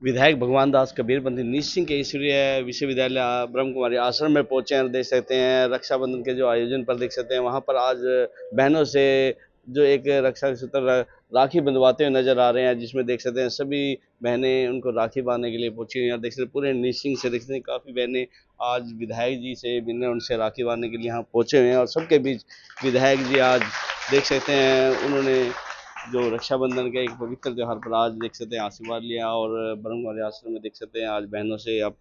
विधायक भगवान दास कबीरपंथी निसिंह के ईश्वरीय विश्वविद्यालय ब्रह्म कुमारी आश्रम में पहुंचे हैं। देख सकते हैं रक्षाबंधन के जो आयोजन पर देख सकते हैं वहां पर आज बहनों से जो एक रक्षा सूत्र राखी बंधवाते हुए नजर आ रहे हैं, जिसमें देख सकते हैं सभी बहनें उनको राखी बांधने के लिए पहुंची हुई हैं। देख सकते हैं पूरे निसिंह से देख सकते हैं काफी बहनें आज विधायक जी से मिलने उनसे राखी बांधने के लिए यहाँ पहुंचे हुए हैं और सबके बीच विधायक जी आज देख सकते हैं उन्होंने जो रक्षाबंधन के एक पवित्र त्यौहार पर आज देख सकते हैं आशीर्वाद लिया और ब्रह्मकुमारी आश्रम में देख सकते हैं आज बहनों से आप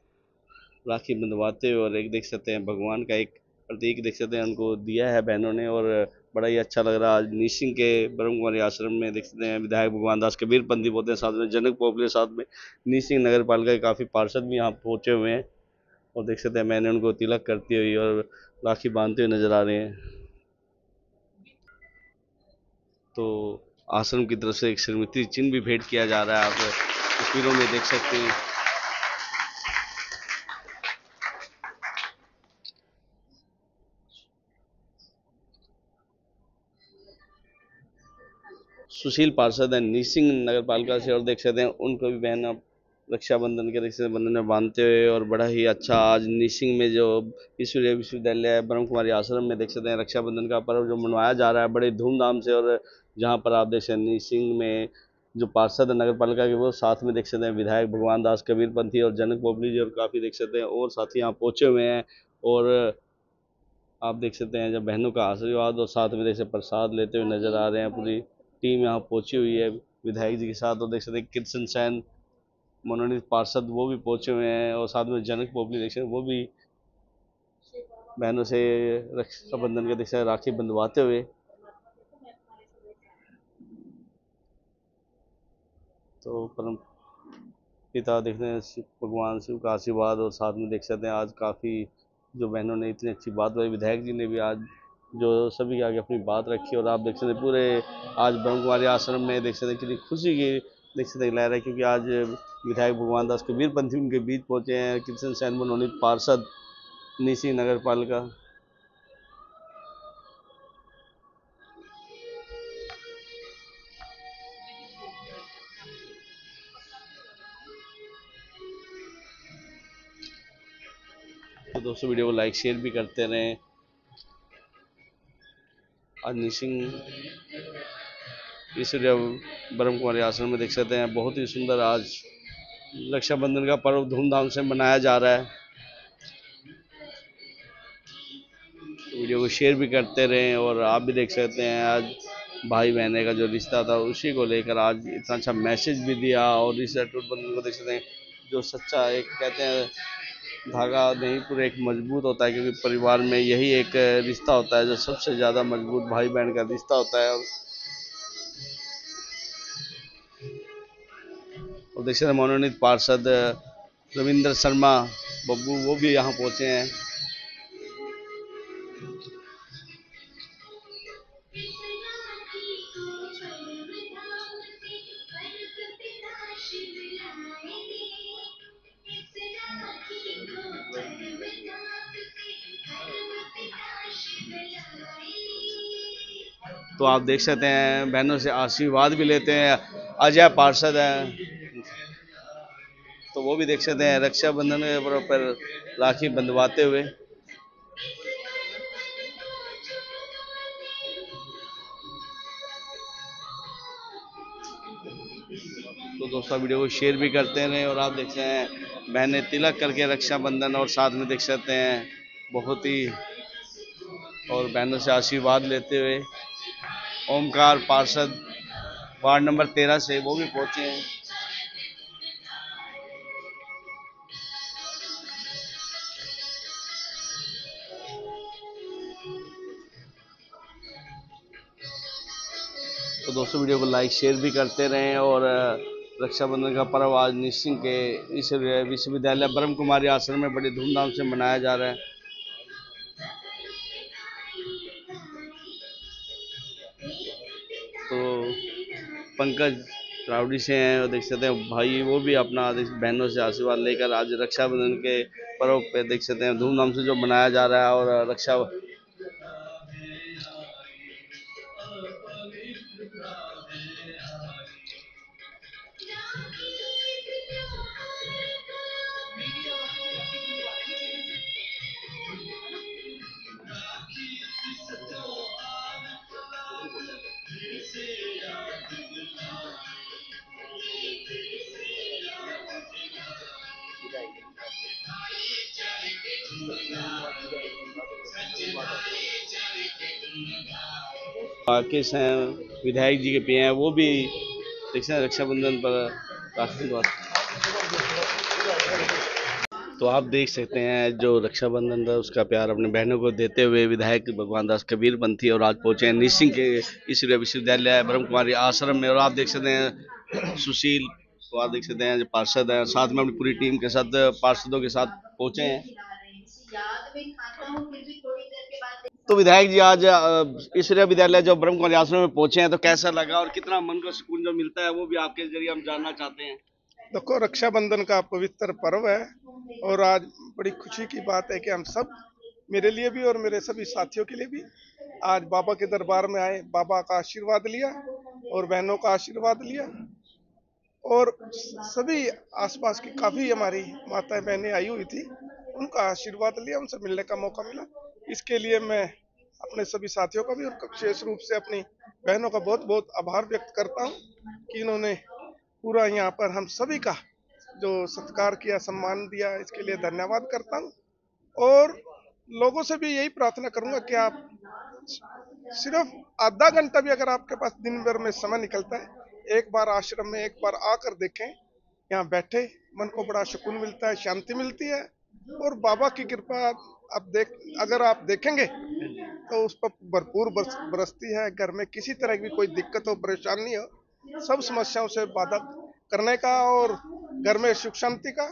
राखी बंधवाते हुए और एक देख सकते हैं भगवान का एक प्रतीक देख सकते हैं उनको दिया है बहनों ने और बड़ा ही अच्छा लग रहा है। आज निसिंह के ब्रह्मकुमारी आश्रम में देख सकते हैं विधायक भगवान दास कबीरपंथी बोलते हैं, साथ में जनक पोपले, साथ में निसिंह नगर पालिका के काफ़ी पार्षद भी यहाँ पहुंचे हुए हैं और देख सकते हैं मैंने उनको तिलक करती हुई और राखी बांधते हुए नजर आ रहे हैं। तो आश्रम की तरफ से एक स्मृति चिन्ह भी भेंट किया जा रहा है, आप तस्वीरों में देख सकते हैं। सुशील पार्षद है निसिंह नगर पालिका से और देख सकते हैं उनको भी बहन अब रक्षाबंधन के रिश्ते बंधन में बांधते हुए और बड़ा ही अच्छा आज निसिंह में जो ईश्वरीय विश्वविद्यालय ब्रह्म कुमारी आश्रम में देख सकते हैं रक्षाबंधन का पर्व जो मनवाया जा रहा है बड़े धूमधाम से। और जहाँ पर आप देख सकते हैं निसिंह में जो पार्षद नगर पालिका के वो साथ में देख सकते हैं विधायक भगवान दास कबीरपंथी और जनक बोबली जी और काफ़ी देख सकते हैं और साथी यहाँ पहुँचे हुए हैं। और आप देख सकते हैं जब बहनों का आशीर्वाद और साथ में देख सकते प्रसाद लेते हुए नजर आ रहे हैं, पूरी टीम यहाँ पहुंची हुई है विधायक जी के साथ। और देख सकते हैं कृष्ण सैन मनोनीत पार्षद वो भी पहुंचे हुए हैं और साथ में जनक पोपली देख सकते हैं वो भी बहनों से रक्षाबंधन के देख सकते राखी बंधवाते हुए। तो परम पिता देखते हैं भगवान शिव का आशीर्वाद और साथ में देख सकते हैं आज काफ़ी जो बहनों ने इतनी अच्छी बात बताई, विधायक जी ने भी आज जो सभी के आगे अपनी बात रखी और आप देख सकते हैं पूरे आज ब्रह्म कुमारी आश्रम में देख सकते हैं कितनी खुशी की देख सकते हैं लहर है, क्योंकि आज विधायक भगवान दास कबीरपंथी उनके बीच पहुंचे हैं, कृष्ण सैन मनोनीत पार्षद निसी नगर पालिका। तो दोस्तों वीडियो को लाइक शेयर भी करते रहें। आज निसिंह इसलिए ब्रह्म कुमारी आश्रम में देख सकते हैं बहुत ही सुंदर आज रक्षाबंधन का पर्व धूमधाम से मनाया जा रहा है। तो वीडियो को शेयर भी करते रहें और आप भी देख सकते हैं आज भाई बहने का जो रिश्ता था उसी को लेकर आज इतना अच्छा मैसेज भी दिया। और इस अटूट बंधन को देख सकते हैं जो सच्चा एक कहते हैं धागा नहीं पूरे एक मजबूत होता है, क्योंकि परिवार में यही एक रिश्ता होता है जो सबसे ज़्यादा मजबूत भाई बहन का रिश्ता होता है। और देख सकते हैं मनोनीत पार्षद रविंद्र शर्मा बब्बू वो भी यहाँ पहुँचे हैं। तो आप देख सकते हैं बहनों से आशीर्वाद भी लेते हैं। अजय पार्षद हैं तो वो भी देख सकते हैं रक्षाबंधन के पर्व पर राखी बंधवाते हुए। तो दोस्तों वीडियो को शेयर भी करते रहें और आप देख सकते हैं बहनें तिलक करके रक्षाबंधन और साथ में देख सकते हैं बहुत ही और बहनों से आशीर्वाद लेते हुए ओमकार पार्षद वार्ड नंबर 13 से वो भी पहुंचे हैं। तो दोस्तों वीडियो को लाइक शेयर भी करते रहें और रक्षाबंधन का पर्व आज निसिंह के इस विश्वविद्यालय ब्रह्म कुमारी आश्रम में बड़ी धूमधाम से मनाया जा रहा है। तो पंकज राउडी से हैं और देख सकते हैं भाई वो भी अपना बहनों से आशीर्वाद लेकर आज रक्षाबंधन के पर्व पे देख सकते हैं धूमधाम से जो मनाया जा रहा है। और रक्षा किस हैं विधायक जी के पिए हैं, वो भी रक्षाबंधन पर काफी बात। तो आप देख सकते हैं जो रक्षाबंधन था उसका प्यार अपने बहनों को देते हुए विधायक भगवान दास कबीरपंथी और आज पहुंचे हैं निसिंह के ईश्वरीय विश्वविद्यालय ब्रह्म कुमारी आश्रम में। और आप देख सकते हैं सुशील को, आप देख सकते हैं जो पार्षद है, साथ में अपनी पूरी टीम के साथ पार्षदों के साथ पहुंचे हैं। तो विधायक जी आज ईश्वरीय विद्यालय जो ब्रह्म कुमारी आश्रम में पहुंचे हैं, तो कैसा लगा और कितना मन को सुकून जो मिलता है वो भी आपके जरिए हम जानना चाहते हैं। देखो, रक्षाबंधन का पवित्र पर्व है और आज बड़ी खुशी की बात है कि हम सब, मेरे लिए भी और मेरे सभी साथियों के लिए भी, आज बाबा के दरबार में आए, बाबा का आशीर्वाद लिया और बहनों का आशीर्वाद लिया और सभी आसपास की काफी हमारी माताएं बहनें आई हुई थी, उनका आशीर्वाद लिया, उनसे मिलने का मौका मिला। इसके लिए मैं अपने सभी साथियों का भी और विशेष रूप से अपनी बहनों का बहुत बहुत आभार व्यक्त करता हूँ कि इन्होंने पूरा यहाँ पर हम सभी का जो सत्कार किया, सम्मान दिया, इसके लिए धन्यवाद करता हूँ। और लोगों से भी यही प्रार्थना करूंगा कि आप सिर्फ आधा घंटा भी अगर आपके पास दिन भर में समय निकलता है, एक बार आश्रम में एक बार आकर देखें, यहाँ बैठे मन को बड़ा सुकून मिलता है, शांति मिलती है और बाबा की कृपा अगर आप देखेंगे तो उस पर भरपूर बरसती है। घर में किसी तरह की कोई दिक्कत हो, परेशानी हो, सब समस्याओं से बाधा करने का और घर में सुख शांति का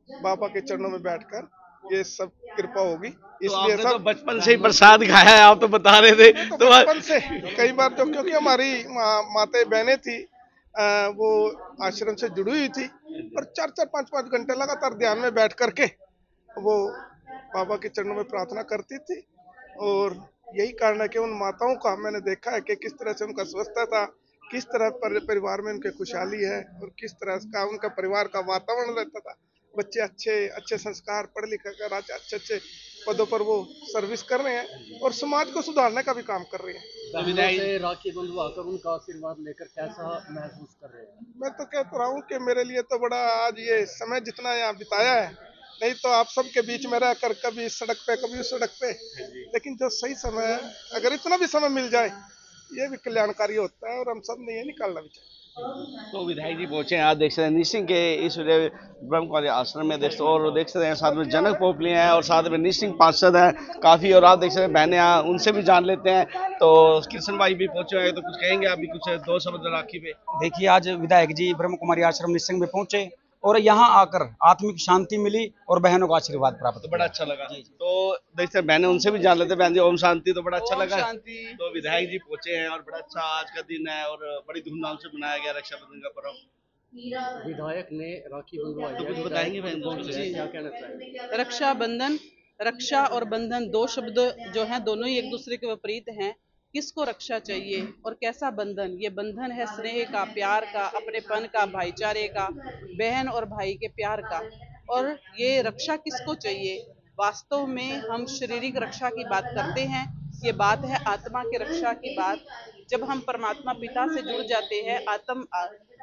बाबा के चरणों में बैठकर ये सब कृपा होगी। इसलिए सब तो बचपन से ही प्रसाद खाया है, आप तो बता रहे थे। तो बचपन से कई बार तो, क्योंकि हमारी माताएं बहनें थी, वो आश्रम से जुड़ी हुई थी और 4-4 5-5 घंटे लगातार ध्यान में बैठ करके वो बाबा के चरणों में प्रार्थना करती थी। और यही कारण है कि उन माताओं का मैंने देखा है कि किस तरह से उनका स्वस्थता था, किस तरह परिवार में उनके खुशहाली है और किस तरह का उनका परिवार का वातावरण रहता था। बच्चे अच्छे अच्छे संस्कार पढ़ लिख कर आज अच्छे अच्छे पदों पर वो सर्विस कर रहे हैं और समाज को सुधारने का भी काम कर रहे हैं। से राखी बंधवाकर उनका आशीर्वाद लेकर कैसा महसूस कर रहे हैं? मैं तो कहता रहा हूँ कि मेरे लिए तो बड़ा आज ये समय जितना यहाँ बिताया है, नहीं तो आप सबके बीच में रहकर कभी इस सड़क पे कभी उस सड़क पे, लेकिन जो सही समय है, अगर इतना भी समय मिल जाए, ये भी कल्याणकारी होता है और हम सब ने ये निकालना भी चाहिए। तो विधायक जी पहुंचे हैं, आज देख सकते हैं निसिंह के इस ब्रह्म कुमारी आश्रम में और देख सकते हैं साथ में जनक पोपली हैं और साथ में निसिंह पार्षद हैं काफी, और आप देख सकते हैं बहनें हैं, उनसे भी जान लेते हैं। तो कृष्ण भाई भी पहुंचे हैं, तो कुछ कहेंगे आप भी, कुछ दो शब्द राखी पे। देखिए, आज विधायक जी ब्रह्म कुमारी आश्रम निसिंह में पहुंचे और यहाँ आकर आत्मिक शांति मिली और बहनों का आशीर्वाद प्राप्त तो बड़ा अच्छा लगा। तो देखते हैं बहनें, उनसे भी जान लेते हैं। बहन जी ओम शांति, तो बड़ा अच्छा लगा। तो विधायक जी पहुंचे हैं और बड़ा अच्छा आज का दिन है और बड़ी धूमधाम से मनाया गया रक्षाबंधन का पर्व। विधायक ने राखी बंधवाई, तो कुछ बताएंगे बहन जी, क्या कहना चाहिए? रक्षाबंधन, रक्षा और बंधन दो शब्द जो हैं दोनों ही एक दूसरे के विपरीत हैं। किसको रक्षा चाहिए और कैसा बंधन? ये बंधन है स्नेह का, प्यार का, अपनेपन का, भाईचारे का, बहन और भाई के प्यार का। और ये रक्षा किसको चाहिए? वास्तव में हम शारीरिक रक्षा की बात करते हैं, ये बात है आत्मा की रक्षा की बात। जब हम परमात्मा पिता से जुड़ जाते हैं, आत्म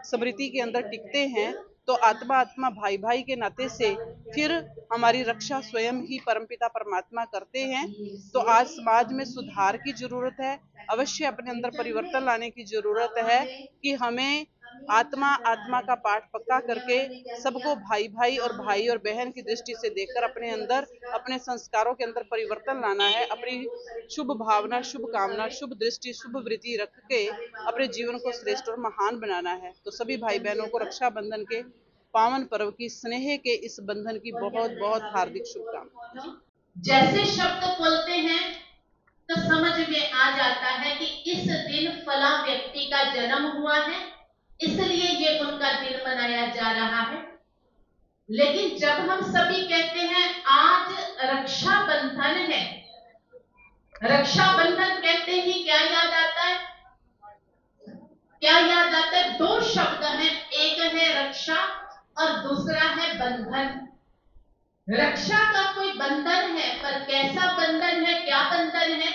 स्मृति के अंदर टिकते हैं, तो आत्मा आत्मा भाई भाई के नाते से फिर हमारी रक्षा स्वयं ही परमपिता परमात्मा करते हैं। तो आज समाज में सुधार की जरूरत है, अवश्य अपने अंदर परिवर्तन लाने की जरूरत है कि हमें आत्मा आत्मा का पाठ पक्का करके सबको भाई भाई और बहन की दृष्टि से देखकर अपने अंदर, अपने संस्कारों के अंदर परिवर्तन लाना है। अपनी शुभ भावना, शुभ कामना, शुभ दृष्टि, शुभ वृत्ति रख के अपने जीवन को श्रेष्ठ और महान बनाना है। तो सभी भाई बहनों को रक्षाबंधन के पावन पर्व की, स्नेह के इस बंधन की बहुत बहुत हार्दिक शुभकामनाएं। जैसे शब्द बोलते हैं तो समझ में आ जाता है कि इस दिन फला व्यक्ति का जन्म हुआ है, इसलिए ये उनका दिन मनाया जा रहा है। लेकिन जब हम सभी कहते हैं आज रक्षाबंधन है, रक्षाबंधन कहते ही क्या याद आता है? क्या याद आता है? दो शब्द हैं, एक है रक्षा और दूसरा है बंधन। रक्षा का कोई बंधन है, पर कैसा बंधन है, क्या बंधन है,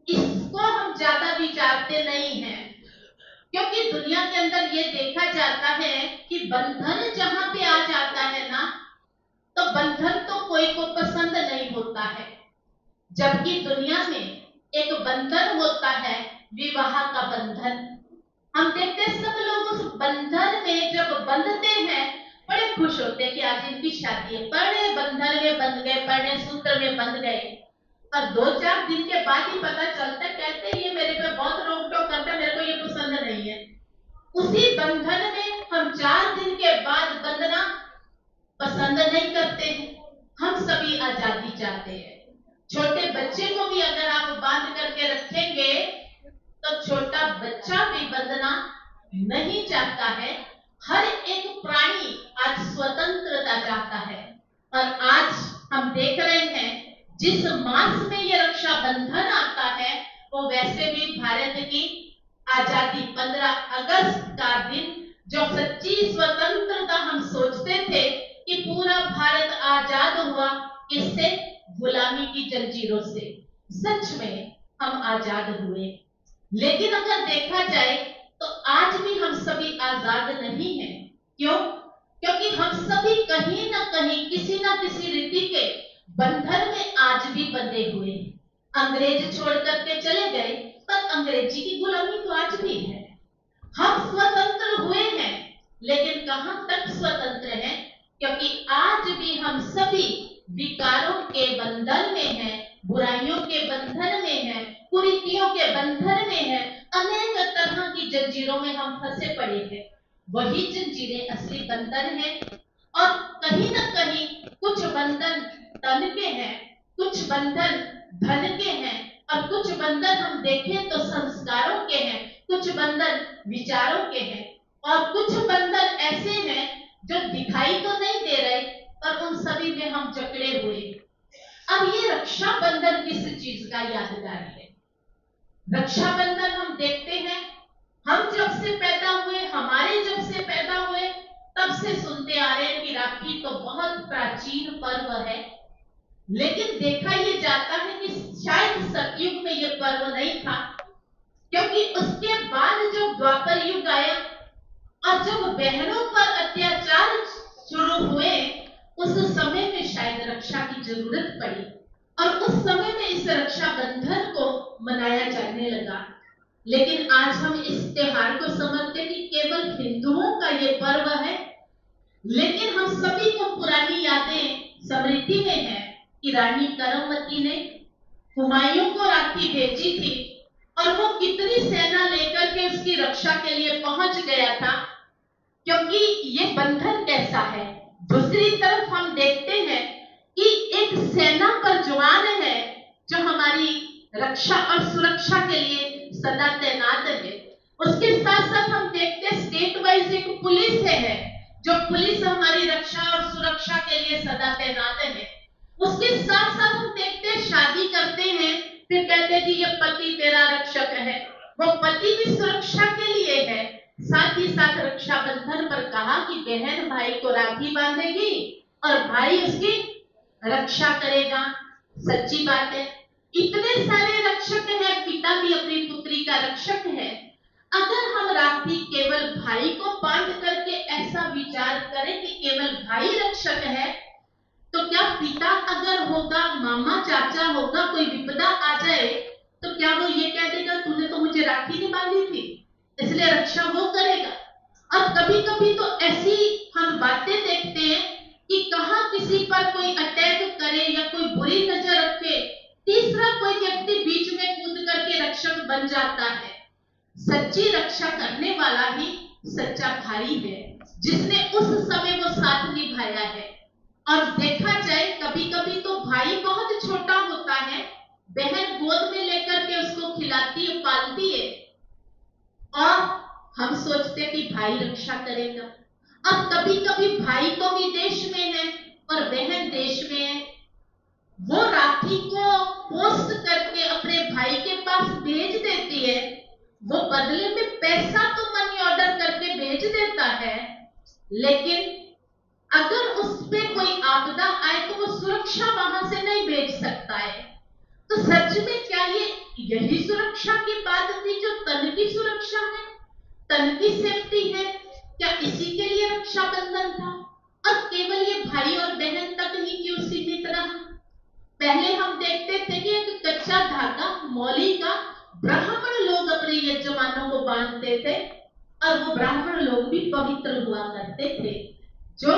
इसको हम ज्यादा विचारते नहीं हैं। क्योंकि दुनिया के अंदर ये देखा जाता है कि बंधन जहां पे आ जाता है ना, तो बंधन तो कोई को पसंद नहीं होता है। जबकि दुनिया में एक बंधन होता है, विवाह का बंधन। हम देखते हैं सब लोग उस बंधन में जब बंधते हैं बड़े खुश होते हैं कि आज इनकी शादी है, बड़े बंधन में बंध गए, बड़े सूत्र में बंध गए। पर 2-4 दिन के बाद ही पता चलता है, कहते हैं ये मेरे पे बहुत रोक टोक करता है, मेरे को ये पसंद नहीं है। उसी बंधन में हम 4 दिन के बाद बंधना पसंद नहीं करते हैं। हम सभी आजादी चाहते हैं। छोटे बच्चे को भी अगर आप बांध करके रखेंगे तो छोटा बच्चा भी बंधना नहीं चाहता है। हर एक प्राणी आज स्वतंत्रता चाहता है। और आज हम देख रहे हैं जिस मास में ये रक्षाबंधन आता है वो वैसे भी भारत की आजादी 15 अगस्त का दिन, जो सच्ची स्वतंत्रता हम सोचते थे कि पूरा भारत आजाद हुआ किससे, गुलामी की जंजीरों से। सच में हम आजाद हुए, लेकिन अगर देखा जाए तो आज भी हम सभी आजाद नहीं हैं। क्यों? क्योंकि हम सभी कहीं ना कहीं किसी ना किसी रीति के बंधन में आज भी बंधे हुए हैं। अंग्रेज छोड़ करके चले गए, पर अंग्रेजी की गुलामी तो आज भी है। हम स्वतंत्र हुए हैं, लेकिन कहां तक स्वतंत्र हैं? क्योंकि आज भी हम सभी विकारों के बंधन में हैं, बुराइयों के बंधन में हैं, कुरीतियों के बंधन में हैं, अनेक तरह की जंजीरों में हम फंसे पड़े हैं। वही जंजीरें असली बंधन हैं। और कहीं ना कहीं कुछ बंधन तन के हैं, कुछ बंधन धन के हैं, और कुछ बंधन हम देखें तो संस्कारों के हैं, कुछ बंधन विचारों के हैं, और कुछ बंधन ऐसे हैं जो दिखाई तो नहीं दे रहे, पर उन सभी में हम जकड़े हुए। अब ये रक्षाबंधन किस चीज का यादगार है? रक्षाबंधन हम देखते हैं, हम जब से पैदा हुए, हमारे जब से पैदा हुए तब से सुनते आ रहे हैं कि राखी तो बहुत प्राचीन पर्व है। लेकिन देखा ये जाता है कि शायद सतयुग में ये पर्व नहीं था, क्योंकि उसके बाद जो द्वापर युग आया और जब बहनों पर अत्याचार शुरू हुए, उस समय में शायद रक्षा की जरूरत पड़ी, और उस समय में इस रक्षाबंधन को मनाया जाने लगा। लेकिन आज हम इस त्योहार को समझते कि केवल हिंदुओं का ये पर्व है, लेकिन हम सभी को पुरानी यादें स्मृति में है कि रानी करमवती ने हुमायूं को राखी भेजी थी, और वो कितनी सेना लेकर के उसकी रक्षा के लिए पहुंच गया था। क्योंकि ये बंधन कैसा है। दूसरी तरफ हम देखते हैं कि एक सेना पर जवान है जो हमारी रक्षा और सुरक्षा के लिए सदा तैनात है। उसके साथ साथ हम देखते हैं स्टेट वाइज एक पुलिस है जो पुलिस हमारी रक्षा और सुरक्षा के लिए सदा तैनात है। उसके साथ साथ हम देखते हैं शादी करते हैं, फिर कहते हैं कि ये पति तेरा रक्षक है। वो पति भी सुरक्षा के लिए है। साथ ही साथ रक्षाबंधन पर कहा कि बहन भाई को राखी बांधेगी और भाई उसकी रक्षा करेगा। सच्ची बात है, इतने सारे रक्षक हैं, पिता भी अपनी पुत्री का रक्षक है। अगर हम राखी केवल भाई को बांध करके ऐसा विचार करें कि केवल भाई रक्षक है, तो क्या पिता अगर होगा, मामा चाचा होगा, कोई विपदा आ जाए तो क्या वो ये कह देगा तूने तो मुझे राखी नहीं बांधी थी, इसलिए रक्षा वो करेगा? और कभी कभी तो ऐसी हम बातें देखते हैं कि कहां किसी पर कोई अटैक करे या कोई बुरी नजर रखे, तीसरा कोई व्यक्ति बीच में कूद करके रक्षक बन जाता है। सच्ची रक्षा करने वाला ही सच्चा भाई है, जिसने उस समय वो साथ निभाया है। और देखा जाए कभी कभी तो भाई बहुत छोटा होता है, बहन गोद में लेकर के उसको खिलाती है, पालती है, और हम सोचते कि भाई रक्षा करेगा। अब कभी कभी भाई तो विदेश में है और बहन देश में है, वो राखी को पोस्ट करके अपने भाई के पास भेज देती है। वो बदले में पैसा तो मनी ऑर्डर करके भेज देता है, लेकिन अगर उस पे कोई आपदा आए तो वो सुरक्षा वहां से नहीं भेज सकता है। तो सच में क्या ये यही सुरक्षा की बात थी जो तन की सुरक्षा है, तन की सेफ्टी है? क्या इसी के लिए रक्षाबंधन था? और केवल ये भाई और बहन तक ही क्यों सीमित रहा? पहले हम देखते थे कि एक कच्चा धागा मौली का ब्राह्मण लोग अपने यजमानों को बांधते थे और वो ब्राह्मण लोग भी पवित्र हुआ करते थे, जो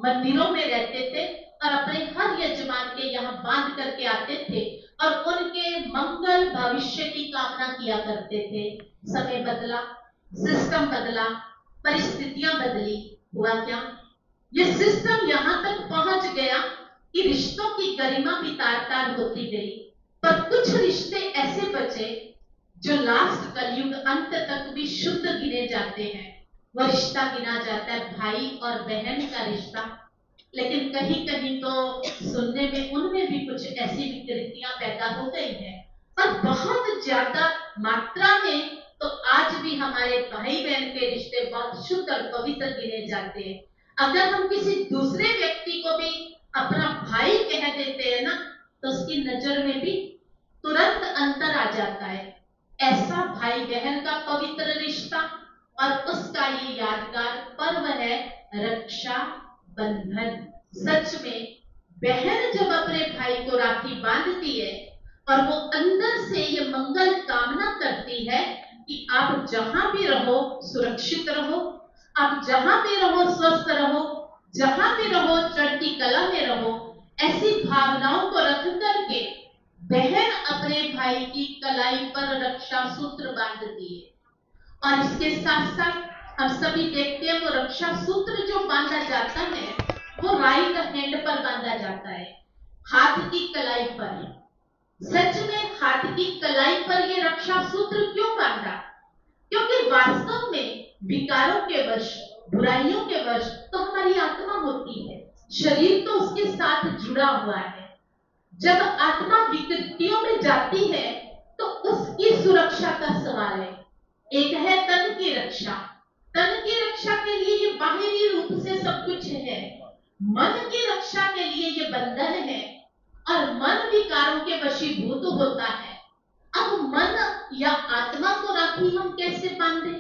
मंदिरों में रहते थे और अपने हर यजमान के यहाँ बांध करके आते थे और उनके मंगल भविष्य की कामना किया करते थे। समय बदला, सिस्टम बदला, परिस्थितियां बदली, हुआ क्या? ये सिस्टम यहाँ तक पहुंच गया कि रिश्तों की गरिमा भी तार-तार होती गई, पर कुछ रिश्ते ऐसे बचे जो लास्ट कलयुग अंत तक भी शुद्ध गिने जाते हैं। वो रिश्ता गिना जाता है भाई और बहन का रिश्ता, लेकिन कहीं कहीं तो सुनने में उनमें भी कुछ ऐसी विकृतियां पैदा हो गई हैं, और बहुत ज्यादा मात्रा में तो आज भी हमारे भाई बहन के रिश्ते बहुत शुद्ध और पवित्र गिने जाते हैं। अगर हम किसी दूसरे व्यक्ति को भी अपना भाई कह देते हैं ना, तो उसकी नजर में भी तुरंत अंतर आ जाता है। ऐसा भाई बहन का पवित्र रिश्ता और उसका ये यादगार पर्व है रक्षा बंधन। सच में बहन जब अपने भाई को राखी बांधती है और वो अंदर से ये मंगल कामना करती है कि आप जहां भी रहो सुरक्षित रहो, आप जहां भी रहो स्वस्थ रहो, जहां भी रहो चढ़ती कला में रहो, ऐसी भावनाओं को रख करके बहन अपने भाई की कलाई पर रक्षा सूत्र बांधती है। और इसके साथ साथ हम सभी देखते हैं वो रक्षा सूत्र जो बांधा जाता है वो राइट हैंड पर बांधा जाता है, हाथ की कलाई पर। सच में हाथ की कलाई पर ये रक्षा सूत्र क्यों बांधा? क्योंकि वास्तव में विकारों के वश, बुराइयों के वश तो हमारी आत्मा होती है, शरीर तो उसके साथ जुड़ा हुआ है। जब आत्मा विकृतियों में जाती है तो उसकी सुरक्षा का सवाल है। एक है तन की रक्षा, तन की रक्षा के लिए ये बाहरी रूप से सब कुछ है, मन की रक्षा के लिए ये बंधन है, और मन विकारों के वशीभूत होता है। अब मन या आत्मा को राखी हम कैसे बांधे?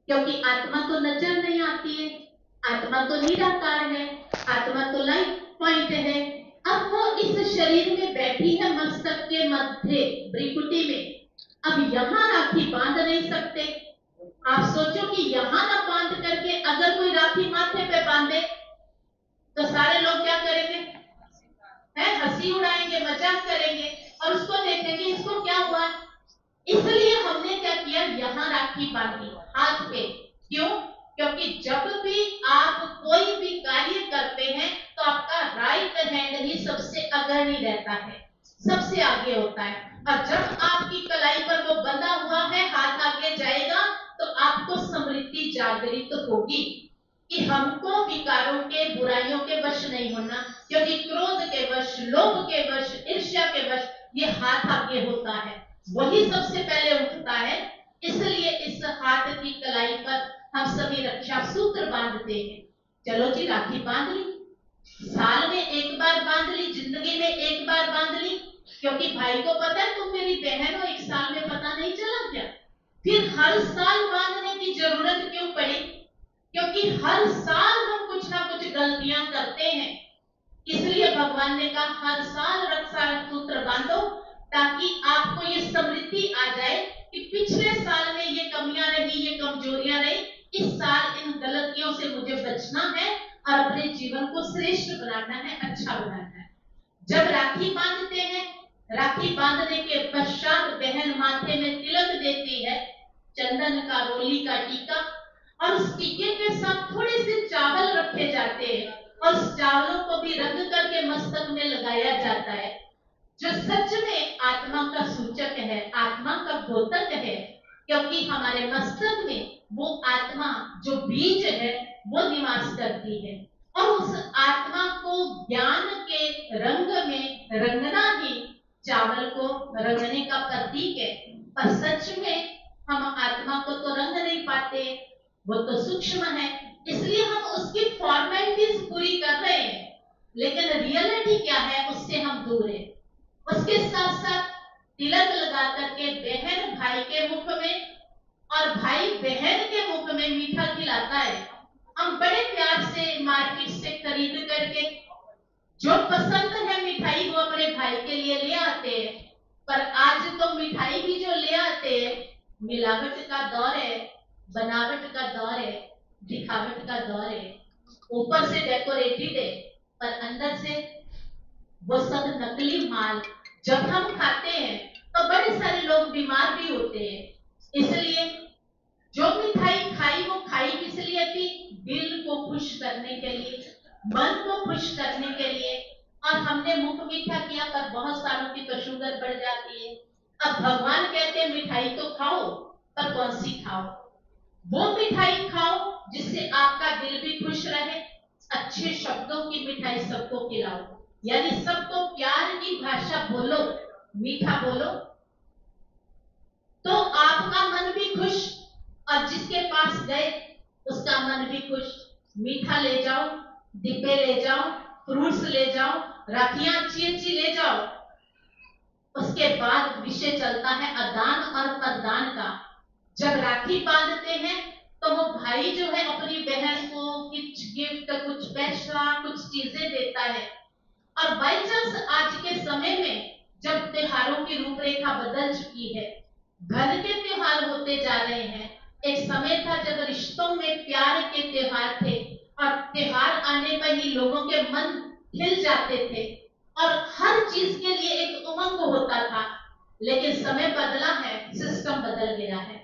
क्योंकि आत्मा तो नजर नहीं आती है, आत्मा तो निराकार है, आत्मा तो लाइफ पॉइंट है। अब वो इस शरीर में बैठी है मस्तक के मध्य भ्रिकुटी में, अब यहाँ राखी बांध नहीं सकते। आप सोचो कि यहाँ ना बांध करके अगर कोई राखी माथे पे बांधे तो सारे लोग क्या करेंगे? है हंसी उड़ाएंगे, मजाक करेंगे और उसको देखेंगे इसको क्या हुआ। इसलिए हमने क्या किया, यहाँ राखी बांधी हाथ पे। क्यों? क्योंकि जब भी आप कोई भी कार्य करते हैं तो आपका राइट हैंड ही सबसे अग्रणी रहता है, सबसे आगे होता है। और जब आपकी कलाई पर वो बंधा हुआ है, हाथ आगे जाएगा तो आपको समृद्धि जागृत होगी कि हमको विकारों के, बुराइयों के वश नहीं होना, क्योंकि क्रोध के वश, लोभ के वश, ईर्ष्या के वश ये हाथ आगे होता है, वही सबसे पहले उठता है। इसलिए इस हाथ की कलाई पर हम सभी रक्षा सूत्र बांधते हैं। चलो जी, राखी बांध ली, साल में एक बार बांध ली, जिंदगी में एक बार बांध ली, क्योंकि भाई को पता है तुम मेरी बहन हो, एक साल में पता नहीं चला क्या? फिर हर साल बांधने की जरूरत क्यों पड़ी? क्योंकि हर साल हम कुछ ना कुछ गलतियां करते हैं, इसलिए भगवान ने कहा हर साल रक्षा सूत्र बांधो, ताकि आपको ये समृद्धि आ जाए कि पिछले साल में ये कमियां रही, ये कमजोरियां रही, इस साल इन गलतियों से मुझे बचना है और अपने जीवन को श्रेष्ठ बनाना है, अच्छा बनाना है। जब राखी बांधते हैं, राखी बांधने के पश्चात बहन माथे में तिलक देती है, चंदन का, रोली का टीका, और उस टीके के साथ थोड़े से चावल रखे जाते हैं और उस चावलों को भी रंग करके मस्तक में लगाया जाता है, जो सच में आत्मा का सूचक है, आत्मा का द्योतक है। क्योंकि हमारे मस्तक में वो आत्मा जो बीज है वो निवास करती है, और उस आत्मा को ज्ञान के रंग में रंगना ही चावल को रंगने का प्रतीक है। पर सच में हम आत्मा को तो रंग नहीं पाते, वो तो सूक्ष्म है, इसलिए हम उसकी फॉर्मेलिटीज पूरी कर रहे हैं, लेकिन रियलिटी क्या है उससे हम दूर हैं। उसके साथ साथ तिलक लगा करके बहन भाई के मुख में और भाई बहन के मुख में मीठा खिलाता है। हम बड़े प्यार से मार्केट से खरीद करके जो पसंद है मिठाई वो अपने भाई के लोग मिठाई भी जो ले आते हैं, मिलावट का दौर है, बनावट का दौर है, दिखावट का दौर है। ऊपर से डेकोरेटेड है पर अंदर से वो सब नकली माल। जब हम खाते हैं तो बड़े सारे लोग बीमार भी होते हैं। इसलिए जो मिठाई खाई वो खाई किस लिए थी? दिल को खुश करने के लिए, मन को खुश करने के लिए। और हमने मुख मीठा किया पर बहुत सालों की तो शुगर बढ़ जाती है। अब भगवान कहते हैं मिठाई तो खाओ, पर कौन सी खाओ? वो मिठाई खाओ जिससे आपका दिल भी खुश रहे। अच्छे शब्दों की मिठाई सबको खिलाओ, यानी सबको प्यार की भाषा बोलो, मीठा बोलो, तो आपका मन भी खुश और जिसके पास गए उसका मन भी खुश। मीठा ले जाओ, डिब्बे ले जाओ, फ्रूट्स ले जाओ, राखियां अच्छी अच्छी ले जाओ। उसके बाद विषय चलता है आदान और प्रदान का। जब राखी बांधते हैं तो वो भाई जो है अपनी बहन को कुछ गिफ्ट, कुछ पैसा, कुछ चीजें देता है। और बाई चांस आज के समय में जब त्योहारों की रूपरेखा बदल चुकी है, घर के त्योहार होते जा रहे हैं। एक समय था जब रिश्तों में प्यार के त्योहार थे और त्योहार आने पर ही लोगों के मन खिल जाते थे और हर चीज के लिए एक उमंग होता था। लेकिन समय बदला है, सिस्टम बदल गया है।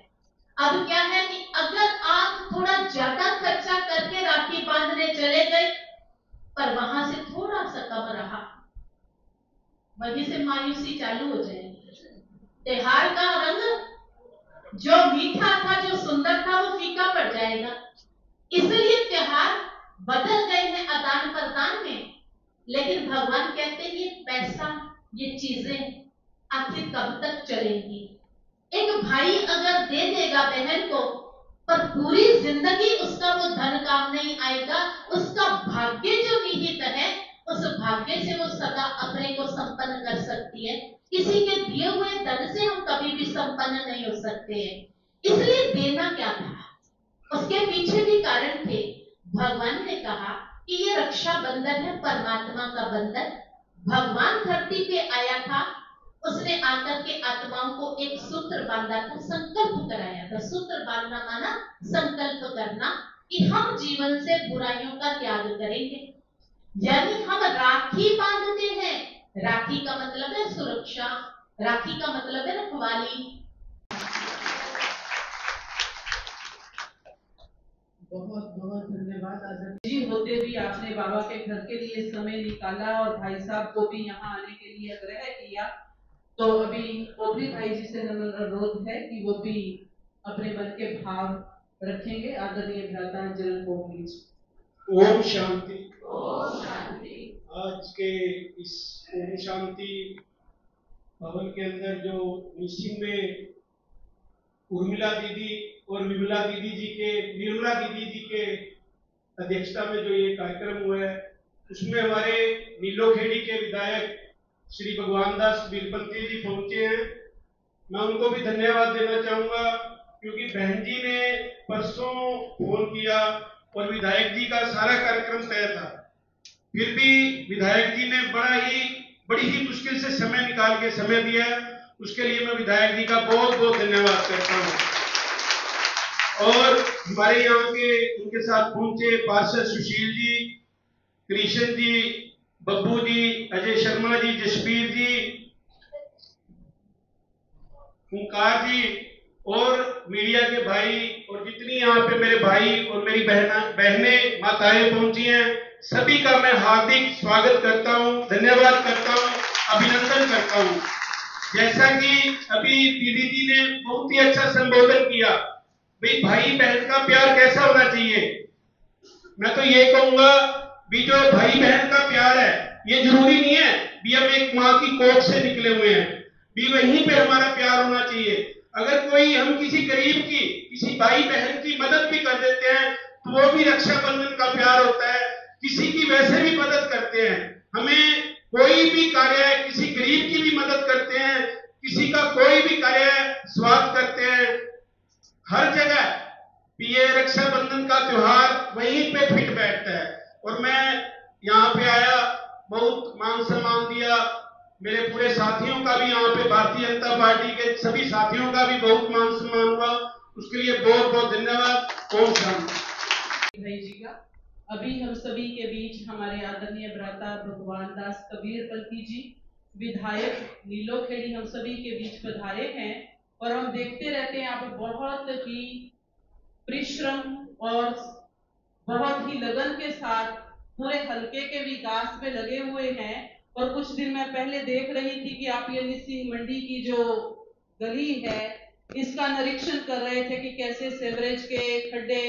अब क्या है कि अगर आप थोड़ा ज्यादा खर्चा करके राखी बांधने चले गए पर वहां से थोड़ा सा कम रहा, वहीं से मायूसी चालू हो जाएगी। त्योहार का रंग जो मीठा था, जो सुंदर था, वो फीका पड़ जाएगा। इसलिए त्योहार बदल गए हैं आदान प्रदान में। लेकिन भगवान कहते हैं ये पैसा, ये चीजें आखिर कब तक चलेंगी? एक भाई अगर दे देगा बहन को पर पूरी जिंदगी उसका वो धन काम नहीं आएगा। उसका भाग्य जो निहित है, उस भाग्य से वो सदा अपने को संपन्न कर सकती है। किसी के दिए हुए धन से हम कभी भी संपन्न नहीं हो सकते हैं। इसलिए देना क्या था, उसके पीछे भी कारण थे। भगवान ने कहा कि ये रक्षाबंधन है, परमात्मा का बंधन। भगवान धरती पे आया था, उसने आकर के आत्माओं को एक सूत्र बांधा था, संकल्प कराया था। सूत्र बांधना माना संकल्प करना कि हम जीवन से बुराइयों का त्याग करेंगे। यानी हम राखी बांधते हैं। राखी का मतलब है सुरक्षा, राखी का मतलब है रखवाली। बहुत बहुत धन्यवाद आजादी जी। होते भी आपने बाबा के घर के लिए समय निकाला और भाई साहब को भी यहाँ आने के लिए आग्रह किया। तो अभी ओपरी भाई जी से अनुरोध है कि वो भी अपने मन के भाव रखेंगे। आदरणीय भ्राता जनरल प्लीज। ओम शांति। ओम शांति। आज के इस ओम शांति भवन के अंदर जो मीटिंग में उर्मिला दीदी और निर्मला दीदी जी के अध्यक्षता में जो ये कार्यक्रम हुआ है, उसमें हमारे नीलोखेड़ी के विधायक श्री भगवान दास वीरपंथी जी पहुंचे हैं। मैं उनको भी धन्यवाद देना चाहूंगा क्योंकि बहन जी ने परसों फोन किया और विधायक जी का सारा कार्यक्रम तय था, फिर भी विधायक जी ने बड़ी ही मुश्किल से समय निकाल के समय दिया। उसके लिए मैं विधायक जी का बहुत बहुत धन्यवाद करता हूं। और हमारे यहाँ के उनके साथ पहुंचे पार्षद सुशील जी, कृष्ण जी, बब्बू जी, अजय शर्मा जी, जसबीर जी, ओंकार जी और मीडिया के भाई और जितनी यहाँ पे मेरे भाई और मेरी बहनें माताएं पहुंची हैं, सभी का मैं हार्दिक स्वागत करता हूं, धन्यवाद करता हूं, अभिनंदन करता हूं। जैसा कि अभी दीदी जी ने बहुत ही अच्छा संबोधन किया, भाई बहन का प्यार कैसा होना चाहिए। मैं तो ये कहूंगा भी जो भाई बहन का प्यार है, ये जरूरी नहीं है भी हम एक माँ की कोख से निकले हुए हैं, भी वहीं पे हमारा प्यार होना चाहिए। अगर कोई हम किसी गरीब की, किसी भाई बहन की मदद भी कर देते हैं तो वो भी रक्षाबंधन का प्यार होता है। किसी की वैसे भी मदद करते हैं, हमें कोई भी कार्य है, किसी गरीब की भी मदद करते हैं, किसी का कोई भी कार्य है, स्वागत करते हैं। हर जगह ये रक्षाबंधन का त्योहार वहीं पे फिट बैठता है। और मैं यहाँ पे आया, बहुत मान सम्मान दिया, मेरे पूरे साथियों का भी यहाँ पे भारतीय जनता पार्टी के सभी साथियों का भी बहुत मान सम्मान हुआ, उसके लिए बहुत बहुत धन्यवाद। ओम शांति। भाई जी का अभी हम सभी के बीच हमारे आदरणीय भ्राता भगवान दास कबीर पलकी जी विधायक नीलोखेड़ी हम सभी के बीच पधारे हैं और हम देखते रहते हैं आप बहुत ही परिश्रम और बहुत ही लगन के साथ पूरे हलके के विकास में लगे हुए हैं। और कुछ दिन मैं पहले देख रही थी कि आप ये निसिंग मंडी की जो गली है इसका निरीक्षण कर रहे थे कि कैसे सीवरेज के खड्डे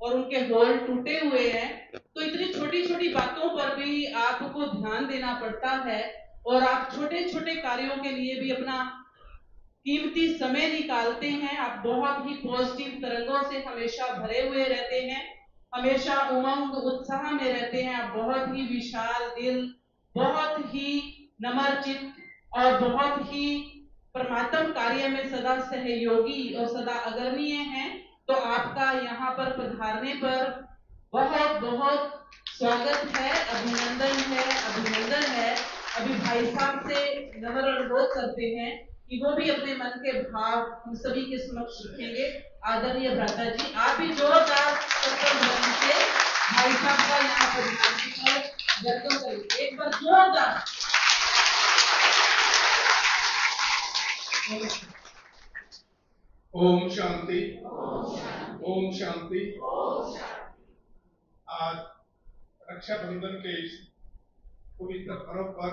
और उनके होल टूटे हुए हैं। तो इतनी छोटी छोटी बातों पर भी आपको ध्यान देना पड़ता है और आप छोटे छोटे कार्यों के लिए भी अपना कीमती समय निकालते हैं। आप बहुत ही पॉजिटिव तरंगों से हमेशा भरे हुए रहते हैं, हमेशा उमंग उत्साह में रहते हैं। आप बहुत ही विशाल दिल, बहुत ही नम्र चित्त और बहुत ही परमात्म कार्य में सदा सहयोगी और सदा अग्रणीय हैं। तो आपका यहाँ पर पधारने पर बहुत बहुत स्वागत है, अभिनंदन है। अभी भाई साहब से नम्र अनुरोध करते हैं कि वो भी अपने मन के भाव हम सभी के समक्ष रखेंगे। आदरणीय भ्राता जी, आप भी जोरदार ध्वनि से भाई साहब का यहाँ पर वेलकम करेंगे, एक बार जोरदार। ओम शांति, ओम शांति। आज रक्षाबंधन के इस पवित्र पर्व पर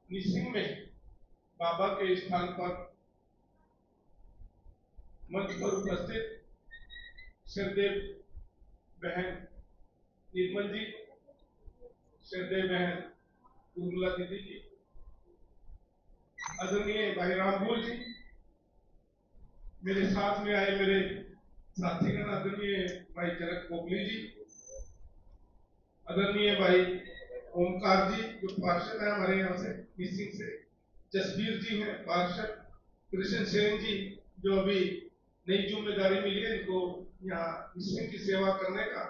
निसिंग में बाबा के स्थान पर मंच पर उपस्थित श्रद्धेय बहन निर्मल जी, श्रद्धेय बहन उर्मिला दीदी जी, आदरणीय भाई रामबुल जी, मेरे साथ में आए मेरे साथीगण आदरणीय भाई जनक कोबली जी, आदरणीय भाई ओमकार जी जो पार्षद है हमारे यहाँ से निसिंग से, जसबीर जी हैं पार्षद, कृष्ण सेन जी जो अभी नई जिम्मेदारी मिली है इनको यहाँ निसिंग की सेवा करने का,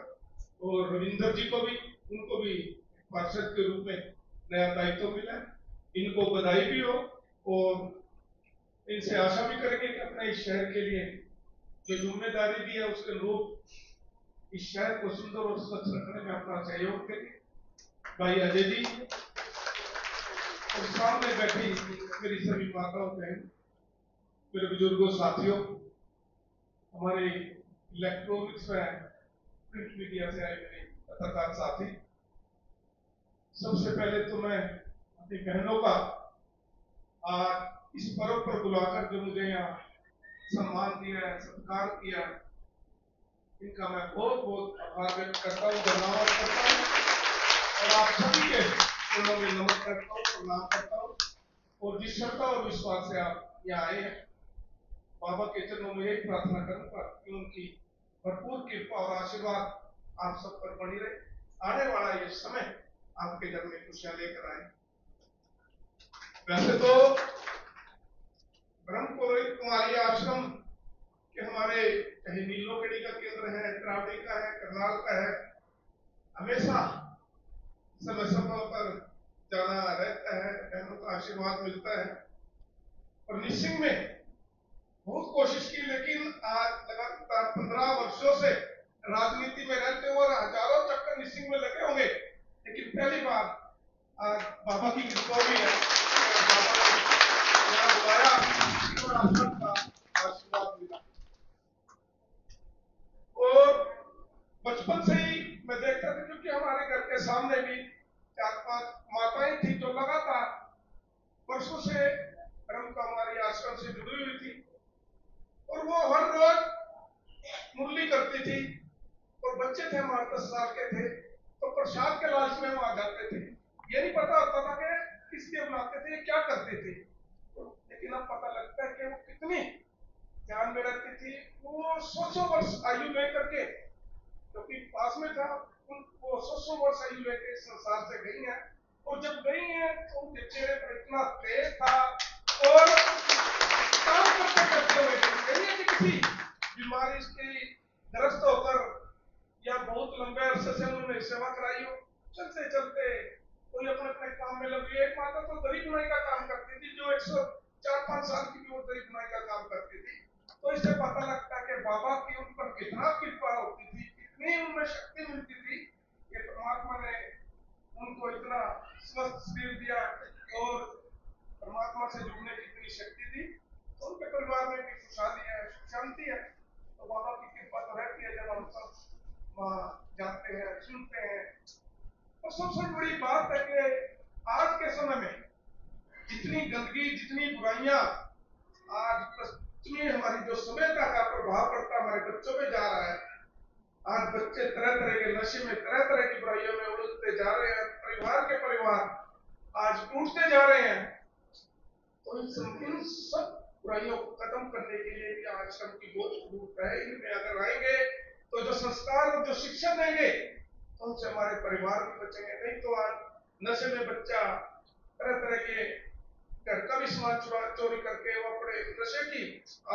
और रविंदर जी को भी, उनको भी पार्षद के रूप में नया दायित्व मिला, इनको बधाई भी हो और इनसे आशा भी करेंगे कि अपने इस शहर के लिए जो जिम्मेदारी दी है उसके अनुरूप इस शहर को सुंदर और स्वच्छ रखने में अपना सहयोग करेंगे। भाई अजय जी और सामने बैठी मेरी सभी माताओं बहन, मेरे बुजुर्गों साथियों, हमारे इलेक्ट्रॉनिक्स व प्रिंट मीडिया से आए मेरे पत्रकार साथी, सबसे पहले तो मैं अपनी बहनों का आज इस पर्व पर बुलाकर जो मुझे यहाँ सम्मान दिया है, सत्कार किया है, इनका मैं बहुत बहुत आभार व्यक्त करता हूँ, धन्यवाद करता हूँ और आप सभी के चरणों में नमन करता हूँ, प्रणाम करता हूँ। और जिस श्रद्धा और विश्वास से आप यहाँ आए हैं, बाबा के चरणों में यही प्रार्थना करूंगा कि उनकी भरपूर कृपा और आशीर्वाद आप सब पर बनी रहे, आने वाला ये समय आपके घर में खुशियां लेकर आए। वैसे तो ब्रह्म कुमारी आश्रम के हमारे चाहे नीलोखेड़ी का केंद्र है, त्रावड़ी का है, करनाल का है, हमेशा समय समय पर जाना रहता है, बहनों का आशीर्वाद मिलता है। और निसिंग में बहुत कोशिश की, लेकिन आज लगातार 15 वर्षों से राजनीति में रहते हुए हजारों चक्कर निसिंग में लगे होंगे, लेकिन पहली बार आज बाबा की कृपा भी है, बाबा ने यहाँ बुलाया और आप सबका आशीर्वाद मिला। और बचपन से ही मैं देखता था, क्योंकि हमारे घर के सामने भी 4-5 माताएं थी जो लगातार वर्षों से ब्रह्म कुमारी आश्रम से जुड़ी हुई थी और वो हर रोज मुरली करती थी और बच्चे थे हमारे 10 साल के थे तो प्रसाद के लालच में वहां जाते थे, ये नहीं पता होता था कि किस लिए बनाते थे, क्या करते थे, लेकिन अब पता लगता है कि वो कितनी ध्यान में रखती थी। वो 100 वर्ष आयु लेकर के, क्योंकि पास में था, वो 100 वर्ष आयु लेकर इस संसार से गई है और जब गई है तो उनके चेहरे पर इतना तेज था और काम करते हुए कि किसी बीमारी की ग्रस्त होकर या बहुत लंबे अरसे से उन्होंने सेवा कराई हो, चलते चलते कोई अपने अपने काम काम में लगी। एक माता तो दरी बुनाई का काम करती थी, जो 104-5 साल की भी वो दरी बुनाई का काम करती थी। तो इससे पता लगता है कि बाबा की उन पर कितना कृपा होती थी, कितनी उनमें शक्ति मिलती थी कि परमात्मा ने उनको इतना स्वस्थ शरीर दिया और परमात्मा से जुड़ने की इतनी शक्ति दी। तो उनके परिवार में भी खुशहाली है, सुख शांति है। तो बाबा की कृपा तो रहती है जब हम सब वहाँ जाते हैं, सुनते हैं। और सबसे बड़ी बात है कि आज के समय में जितनी गंदगी, जितनी बुराइयां, आज पश्चिमी हमारी जो सभ्यता का प्रभाव पड़ता हमारे बच्चों में जा रहा है। आज बच्चे तरह तरह के नशे में, तरह तरह की बुराइयों में उलझते जा रहे हैं। परिवार आज टूटते जा रहे हैं। तो इन सब बुराइयों को खत्म करने के लिए भी आश्रम की बहुत जरूरत है। इनमें अगर आएंगे तो जो संस्कार और जो शिक्षा देंगे तो उनसे हमारे परिवार भी बचेंगे। नहीं तो आज नशे में बच्चा तरह तरह के घर का भी सामान चोरी करके वो अपने नशे की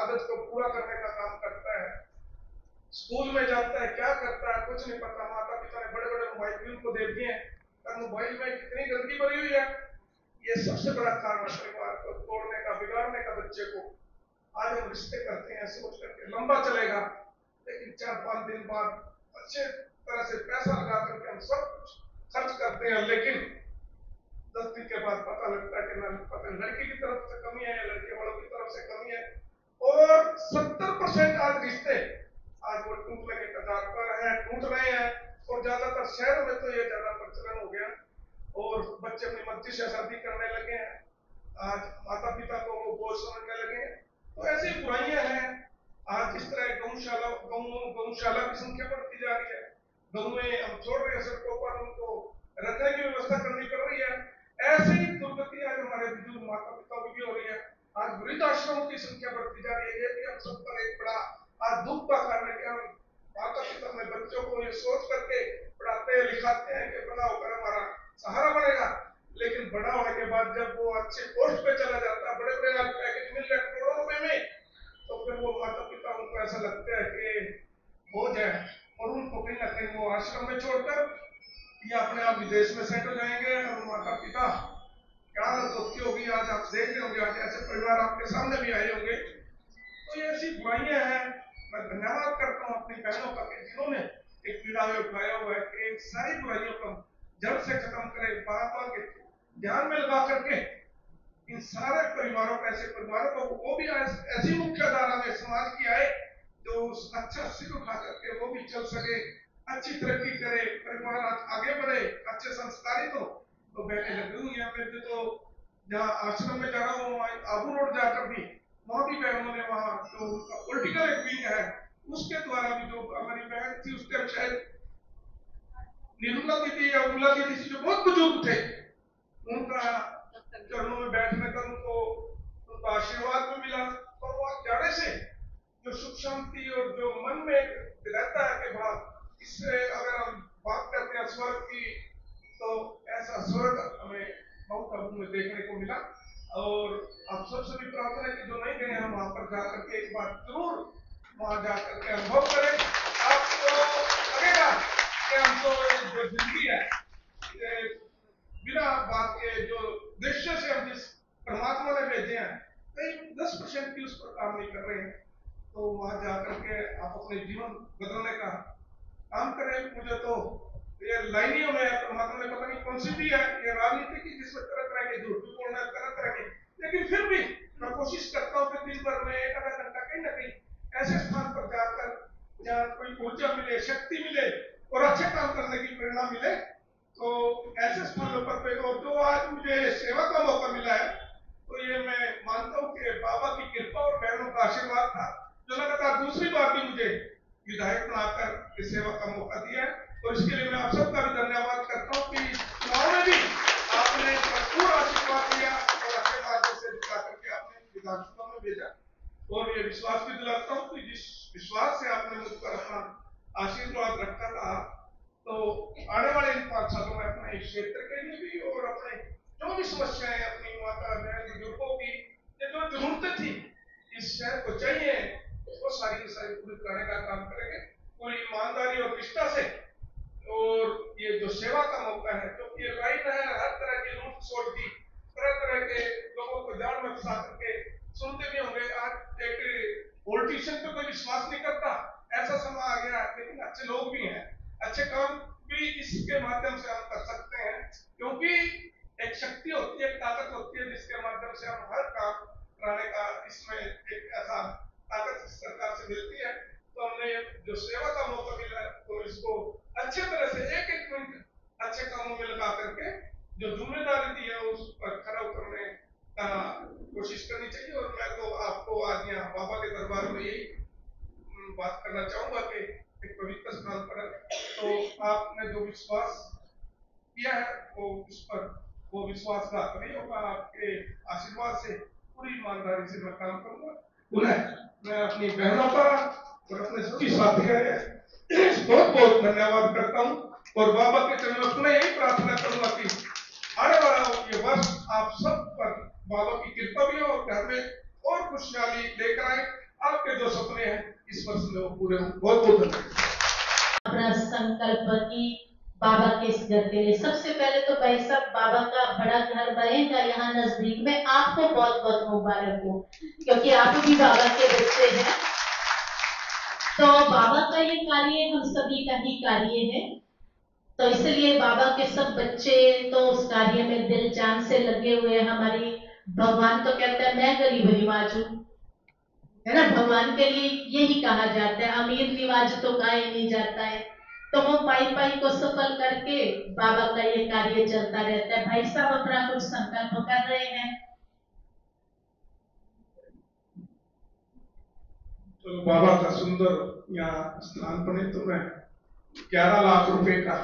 आदत को पूरा करने का काम करता है। स्कूल में जाता है, क्या करता है कुछ नहीं पता। माता पिता ने बड़े बड़े मोबाइल भी उनको दे दिए हैं, पर मोबाइल में कितनी गंदगी भरी हुई है। ये सबसे बड़ा कारण है परिवार को तोड़ने का, बिगाड़ने का बच्चे को। आज हम रिश्ते करते हैं सोच करके लंबा चलेगा, लेकिन 4-5 दिन बाद अच्छे तरह से पैसा लगा करके हम सब कुछ खर्च करते हैं, लेकिन 10 दिन के बाद पता लगता है कि ना पता लड़की की तरफ से कमी है या लड़के वालों की तरफ से कमी है। और 70% आज रिश्ते आज वो टूटने के कगार पर है, टूट रहे हैं। और ज्यादातर शहरों में तो ये ज्यादा प्रचलन हो गया और बच्चे अपनी मर्जी से शादी करने लगे हैं। आज माता पिता को वो बोझ समझने लगे हैं। तो ऐसी बुराइयां हैं। आज इस तरह गौशाला की संख्या बढ़ती जा रही है। गौएं हम छोड़ रहे हैं सड़कों पर, उनको रखने की व्यवस्था करनी पड़ रही है। ऐसे ही दुर्गति आज हमारे बुजुर्ग माता पिता की भी हो रही है। आज वृद्धाश्रमों की संख्या बढ़ती जा रही है। ये भी हम सब पर एक बड़ा आज दुख का कारण है कि हम माता पिता अपने बच्चों को ये सोच करके पढ़ाते लिखाते हैं कि बड़ा होकर हमारा सहारा बनेगा, लेकिन बड़ा होने के बाद जब वो अच्छे पोस्ट पे चला जाता है, बड़े बड़े पैकेज मिल रहे करोड़ों रुपए में, तो फिर वो माता पिता उनको ऐसा लगता है कि हो जाए और उनको कहीं ना कहीं वो आश्रम में छोड़कर या अपने आप विदेश में सेट हो जाएंगे। और माता पिता क्या सोचती होगी, आज आप देख रहे होंगे, आज ऐसे परिवार आपके सामने भी आए होंगे। तो ये ऐसी बुराइयां हैं। मैं धन्यवाद करता हूँ अपनी बहनों का कि जिन्होंने एक पीड़ा उठाया हुआ है कि सारी बुराइयों को जड़ से खत्म करें। बाबा के ध्यान में लगा करके इन सारे परिवारों को, ऐसे परिवारों को वो भी ऐसी मुख्य धारा में समाज की आए जो अच्छा सिर उठा करके वो भी चल सके, अच्छी तरक्की करे, परिवार आगे बढ़े, अच्छे संस्कारित हो। तो बहने लगी हुई है। मैं तो जहाँ आश्रम में जा रहा हूँ आबू रोड जाकर भी वहां भी बहनों ने वहाँ जो उनका पॉलिटिकल एक विंग है उसके द्वारा भी जो हमारी बहन थी उसके शायद निर्मला दीदी या उर्मिला दीदी जो बहुत बुजुर्ग थे, उनका चरणों में बैठने का उनका आशीर्वाद भी मिला। और वहां जाने से जो सुख शांति और जो मन में रहता है कि भाव इससे अगर हम बात करते हैं स्वर्ग की, तो ऐसा स्वर्ग हमें माउंट आबू में देखने को मिला। और आप सबसे भी प्रार्थना है कि जो नहीं गए हम वहां पर जाकर के एक बार जरूर वहां जाकर के अनुभव करें। आपको लगेगा कि हम तो जो जिंदगी है बिना बात के जो दृश्य से हम जिस परमात्मा ने भेजे हैं कई 10% भी उस पर काम नहीं कर रहे हैं। तो वहां जाकर के आप अपने जीवन बदलने का काम करें। मुझे तो ये लाइनियों में परमात्मा ने पता नहीं कौन सी भी है ये राजनीति की, जिसमें तरह तरह के झूठ भी बोलना है, तरह तरह के, लेकिन फिर भी मैं कोशिश करता हूँ कि दिन भर में 1 आधा घंटा कहीं ना कहीं ऐसे स्थान पर जाकर जहाँ कोई ऊर्जा मिले, शक्ति मिले और अच्छे काम करने की प्रेरणा मिले। तो ऐसे स्थानों पर और जो आज मुझे सेवा का मौका मिला है, तो ये मैं मानता हूँ कि बाबा की कृपा और बहनों का आशीर्वाद था जो लगातार दूसरी बार भी मुझे विधायक बनाकर इस सेवा का मौका दिया है। और इसके लिए मैं आप सबका भी धन्यवाद करता हूँ कि चुनाव में भी आपने भरपूर आशीर्वाद दिया और अच्छे मार्गों से जिता करके आपने विधानसभा में भेजा। और ये विश्वास भी दिलाता हूँ कि जिस विश्वास से आपने मुझ पर अपना आशीर्वाद रखा था, तो आने वाले इन 5 सालों में अपने क्षेत्र के लिए भी और अपने जो भी समस्याएं अपनी माता बहन बुजुर्गों की जो जरूरतें थी इस शहर को चाहिए, वो सारी पूरी करने का काम करेंगे पूरी ईमानदारी और निष्ठा से। और ये जो सेवा का मौका है, क्योंकि ये लाइन है, हर तरह की लूट अच्छे काम भी इसके माध्यम से हम कर सकते हैं, क्योंकि एक शक्ति होती है, एक ताकत होती है जिसके माध्यम से हम हर काम कराने का इसमें एक ऐसा ताकत सरकार से मिलती है। तो हमने जो सेवा का मौका मिला है तो इसको अच्छे तरह से एक एक मिनट अच्छे कामों में लगा करके जो जिम्मेदारी दी है उस पर खरा उतरने का कोशिश करनी चाहिए। और मैं तो आपको आज यहाँ बाबा के दरबार में यही बात करना चाहूंगा कि एक पवित्र स्थान पर तो आपने जो विश्वास किया है उस पर वो विश्वासघात नहीं होगा। आपके आशीर्वाद से पूरी ईमानदारी से मैं काम करूंगा। पुनः मैं अपनी बहनों का और अपने सभी साथियों बहुत बहुत धन्यवाद करता हूँ और बाबा के चरणों में यही प्रार्थना करूंगा कि आने वाला ये वर्ष आप सब पर बाबा की कृपा भी हो और घर में और खुशहाली लेकर आए। आपके जो सपने हैं इस वर्ष में वो पूरे हों। बहुत बहुत धन्यवाद। अपना संकल्प की बाबा के इस घर के लिए सबसे पहले तो भाई साहब बाबा का बड़ा घर बनेगा यहाँ नजदीक में, आपको बहुत बहुत मुबारक हो क्योंकि आप भी बाबा के बच्चे हैं। तो बाबा का ये कार्य हम सभी का ही कार्य है, तो इसलिए बाबा के सब बच्चे तो उस कार्य में दिल जान से लगे हुए हैं। हमारी भगवान तो कहता है मैं गरीब निवाज हूँ, है ना, भगवान के लिए यही कहा जाता है, अमीर निवाज तो कहा ही नहीं जाता है। तो वो पाई पाई को सफल करके बाबा का ये कार्य चलता रहता है। भाई साहब अपना कुछ संकल्प कर रहे हैं। तो बाबा का सुंदर यहाँ स्थान बने तो मैं 11 लाख रुपए का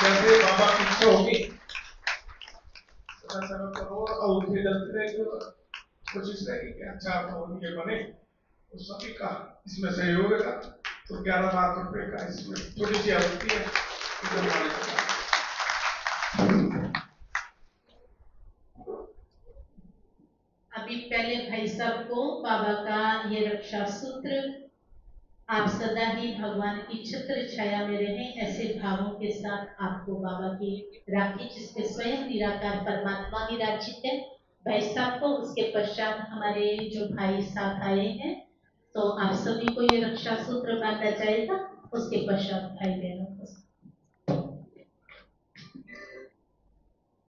जैसे बाबा की इच्छा होगी और कोशिश रहेगी कि अच्छा भवन ये बने तो सभी का इसमें सहयोग है। तो 11 लाख रुपए का इसमें छोटी सी आवृत्ति है। अभी पहले भाई साहब को बाबा का ये रक्षा सूत्र, आप सदा ही भगवान की छत्र छाया में रहें, ऐसे भावों के साथ आपको बाबा की राखी जिसपे स्वयं निराकार परमात्मा विराजित है भाई साहब को, उसके पश्चात हमारे जो भाई साथ आए हैं तो आप सभी को ये रक्षा सूत्र बांधा जाएगा। उसके पश्चात भाई बहनों को